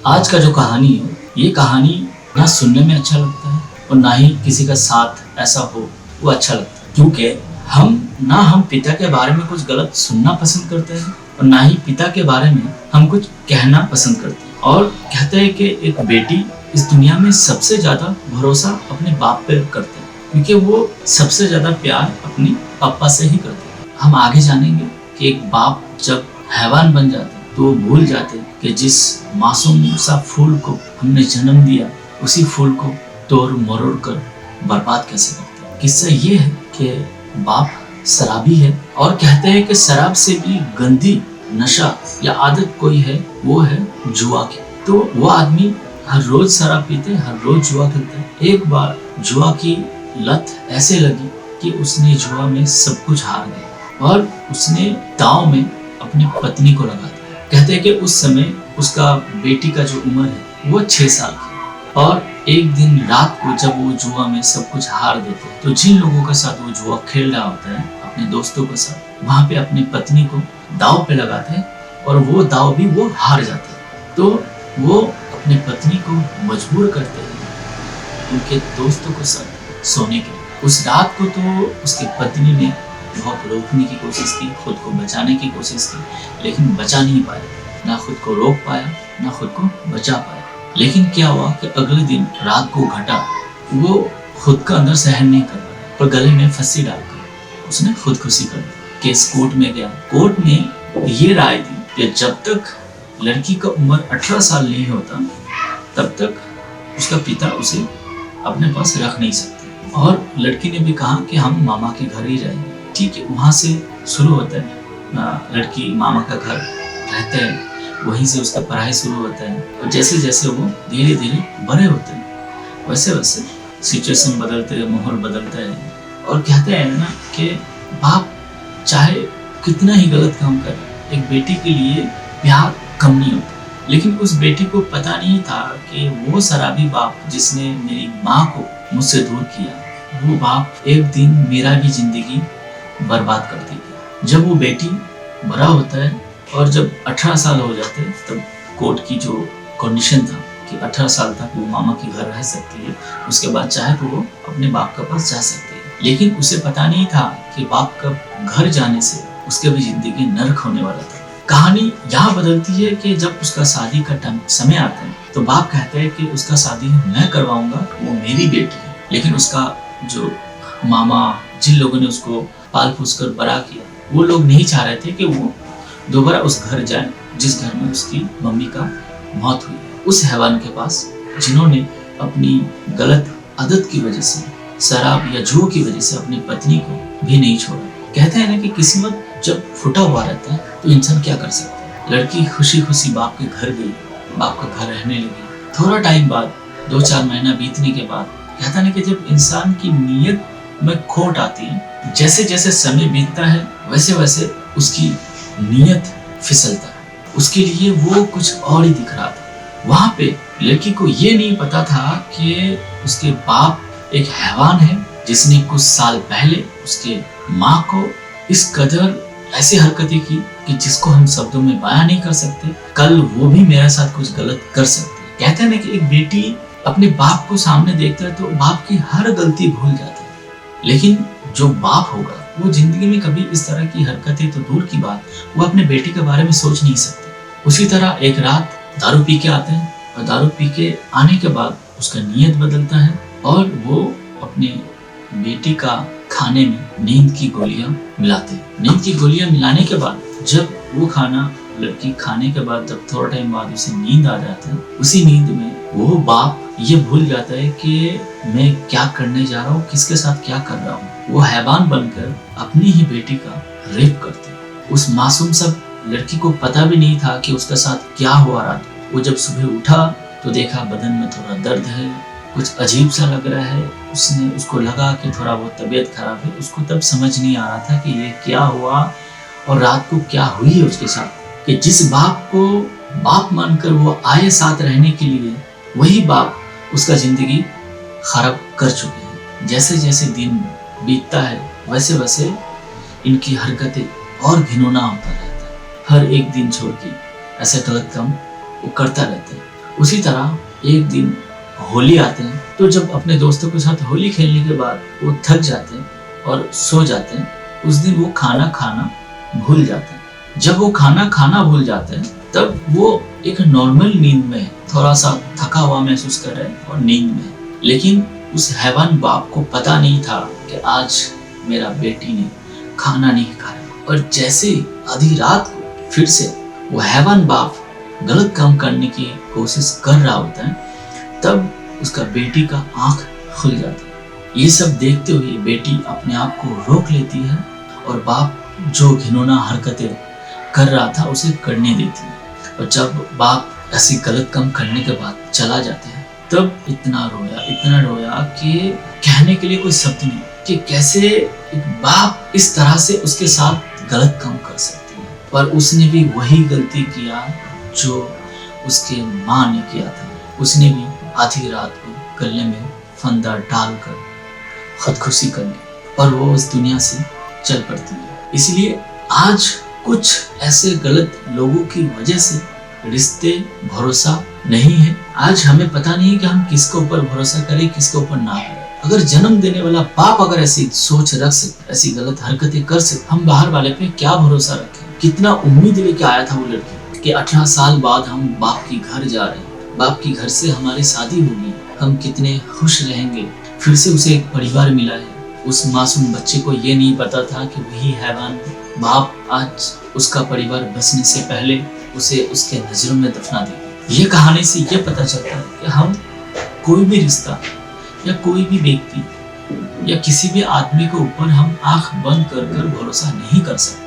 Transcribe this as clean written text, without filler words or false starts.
आज का जो कहानी है, ये कहानी ना सुनने में अच्छा लगता है और ना ही किसी का साथ ऐसा हो वो अच्छा लगता है, क्योंकि हम पिता के बारे में कुछ गलत सुनना पसंद करते हैं और ना ही पिता के बारे में हम कुछ कहना पसंद करते हैं। और कहते हैं कि एक बेटी इस दुनिया में सबसे ज्यादा भरोसा अपने बाप पे करते हैं, क्योंकि वो सबसे ज्यादा प्यार अपने पापा से ही करते हैं। हम आगे जानेंगे कि एक बाप जब हैवान बन जाते तो वो भूल जाते कि जिस मासूम सा फूल को हमने जन्म दिया उसी फूल को तोड़ मरोड़ कर बर्बाद कैसे करते हैं। किस्सा ये है कि बाप शराबी है और कहते हैं कि शराब से भी गंदी नशा या आदत कोई है, वो है जुआ की। तो वो आदमी हर रोज शराब पीते, हर रोज जुआ खेलते। एक बार जुआ की लत ऐसे लगी कि उसने जुआ में सब कुछ हार गया और उसने दांव में अपनी पत्नी को लगा दिया। कहते हैं कि उस समय उसका बेटी का जो उम्र है वो 6 साल की। और एक दिन रात को जब वो जुआ में सब कुछ हार देते हैं, तो जिन लोगों के साथ वो जुआ खेल रहा होता है अपने दोस्तों के साथ, वहां पे अपनी पत्नी को दांव पे लगाते हैं और वो दांव भी वो हार जाते हैं। तो वो अपनी पत्नी को मजबूर करते हैं उनके दोस्तों के साथ सोने के लिए। उस रात को तो उसकी पत्नी ने बहुत रोकने की कोशिश की, खुद को बचाने की कोशिश की, लेकिन बचा नहीं पाया। ना खुद को रोक पाया, ना खुद को बचा पाया। लेकिन क्या हुआ कि अगले दिन रात को घटा, वो खुद का अंदर सहन नहीं कर पाया और गले में फंसी डालकर उसने खुदकुशी कर दी। केस कोर्ट में गया। कोर्ट ने ये राय दी कि जब तक लड़की का उम्र 18 साल नहीं होता तब तक उसका पिता उसे अपने पास रख नहीं सकते। और लड़की ने भी कहा कि हम मामा के घर ही रहेंगे। ठीक है, वहाँ से शुरू होता है। लड़की मामा का घर रहते हैं, वहीं से उसका पढ़ाई शुरू होता है। और जैसे जैसे वो धीरे धीरे बड़े होते हैं वैसे वैसे सिचुएशन बदलते हैं, माहौल बदलता है। और कहते हैं ना कि बाप चाहे कितना ही गलत काम करे, एक बेटी के लिए प्यार कम नहीं होता। लेकिन उस बेटी को पता नहीं था कि वो शराबी बाप जिसने मेरी माँ को मुझसे दूर किया, वो बाप एक दिन मेरा भी जिंदगी बर्बाद कर देगी। जब वो बेटी बड़ा होता है और जब 18 साल हो जाते हैं, तब कोर्ट की जो कंडीशन था कि 18 साल तक वो मामा के घर रह सकती है, उसके बाद चाहे तो वो अपने बाप के पास जा सकती है। लेकिन उसे पता नहीं था कि बाप का घर जाने से उसके भी जिंदगी नर्क होने वाला था। कहानी यहाँ बदलती है कि जब उसका शादी का समय आता है तो बाप कहता है कि उसका शादी मैं करवाऊंगा, वो मेरी बेटी है। लेकिन उसका जो मामा, जिन लोगों ने उसको पाल पोस कर बड़ा किया, वो लोग नहीं चाह रहे थे कि वो दोबारा उस घर जाए जिस घर में उसकी मम्मी का मौत हुई। उस हैवान के पास जिन्होंने अपनी गलत आदत की वजह से, शराब या जुआ की वजह से अपनी पत्नी को भी नहीं छोड़ा। कहते हैं ना कि किस्मत जब फुटा हुआ रहता है तो इंसान क्या कर सकता है। लड़की खुशी खुशी बाप के घर गई, बाप का घर रहने लगी। थोड़ा टाइम बाद, 2-4 महीना बीतने के बाद, कहता है कि जब इंसान की नीयत में खोट आती है, जैसे जैसे समय बीतता है वैसे वैसे उसकी नीयत फिसलता है। उसके लिए वो कुछ और ही दिख रहा था। वहां पे लड़की को ये नहीं पता था कि उसके बाप एक हैवान है जिसने कुछ साल पहले उसके माँ को इस कदर ऐसी हरकतें की कि जिसको हम शब्दों में बयां नहीं कर सकते। कल वो भी मेरे साथ कुछ गलत कर सकते। कहते हैं ना कि एक बेटी अपने बाप को सामने देखता है तो बाप की हर गलती भूल जाता है, लेकिन जो बाप होगा वो जिंदगी में कभी इस तरह की हरकतें तो दूर की बात, वो अपने बेटी के बारे में सोच नहीं सकते। उसी तरह एक रात दारू पी के आते हैं और दारू पी के आने के बाद उसका नीयत बदलता है और वो अपने बेटी का खाने में नींद की गोलियां मिलाते हैं। नींद की गोलियां मिलाने के बाद जब वो खाना लड़की खाने के बाद जब थोड़ा टाइम बाद उसे नींद आ जाता है, उसी नींद में वो बाप ये भूल जाता है कि मैं क्या करने जा रहा हूँ, किसके साथ क्या कर रहा हूँ। वो हैवान बनकर अपनी ही बेटी का रेप करते हैं। उस मासूम सब लड़की को पता भी नहीं था कि उसके साथ क्या हुआ रात। वो जब सुबह उठा तो देखा बदन में थोड़ा दर्द है, कुछ अजीब सा लग रहा है। उसको लगा कि थोड़ा बहुत तबीयत खराब है। उसको तब समझ नहीं आ रहा था कि ये क्या हुआ और रात को क्या हुई है उसके साथ। कि जिस बाप को बाप मानकर वो आए साथ रहने के लिए, वही बाप उसका जिंदगी खराब कर चुके हैं। जैसे जैसे दिन बीतता है वैसे वैसे इनकी हरकतें और घिनौना होता रहता है। हर एक दिन छोड़ के ऐसे गलत काम वो करता रहता है। उसी तरह एक दिन होली आते हैं, तो जब अपने दोस्तों के साथ होली खेलने के बाद वो थक जाते हैं और सो जाते हैं, उस दिन वो खाना खाना भूल जाते हैं। जब वो खाना खाना भूल जाते हैं तब वो एक नॉर्मल नींद में है, थोड़ा सा थका हुआ महसूस कर रहे हैं और नींद में है। लेकिन उस हैवान बाप को पता नहीं था कि आज मेरा बेटी ने खाना नहीं खाया। और जैसे आधी रात को फिर से वो हैवान बाप गलत काम करने की कोशिश कर रहा होता है, तब उसका बेटी का आंख खुल जाता है। ये सब देखते हुए बेटी अपने आप को रोक लेती है और बाप जो घिनौना हरकतें कर रहा था उसे करने देती है। और जब बाप ऐसी गलत काम करने के बाद चला जाता है, तब इतना रोया कि कहने के लिए कोई शब्द नहीं कि कैसे एक बाप इस तरह से उसके साथ गलत काम कर सकती है। पर उसने भी वही गलती किया जो उसके माँ ने किया था। उसने भी आधी रात को गले में फंदा डालकर खुदकुशी कर ली और वो उस दुनिया से चल पड़ती है। इसलिए आज कुछ ऐसे गलत लोगों की वजह से रिश्ते भरोसा नहीं है। आज हमें पता नहीं कि हम किसके ऊपर भरोसा करें, किसके ऊपर ना करें। अगर जन्म देने वाला बाप अगर ऐसी सोच रख सकता, ऐसी गलत हरकतें कर सकता, हम बाहर वाले पे क्या भरोसा रखें। कितना उम्मीद लेके आया था वो लड़की कि 18 साल बाद हम बाप की घर जा रहे हैं, बाप की घर से हमारी शादी होगी, हम कितने खुश रहेंगे, फिर से उसे एक परिवार मिला है। उस मासूम बच्चे को ये नहीं पता था कि वही हैवान बाप आज उसका परिवार बसने से पहले उसे उसके नजरों में दफना देगा। ये कहानी से ये पता चलता है कि हम कोई भी रिश्ता या कोई भी व्यक्ति या किसी भी आदमी के ऊपर हम आंख बंद कर भरोसा नहीं कर सकते।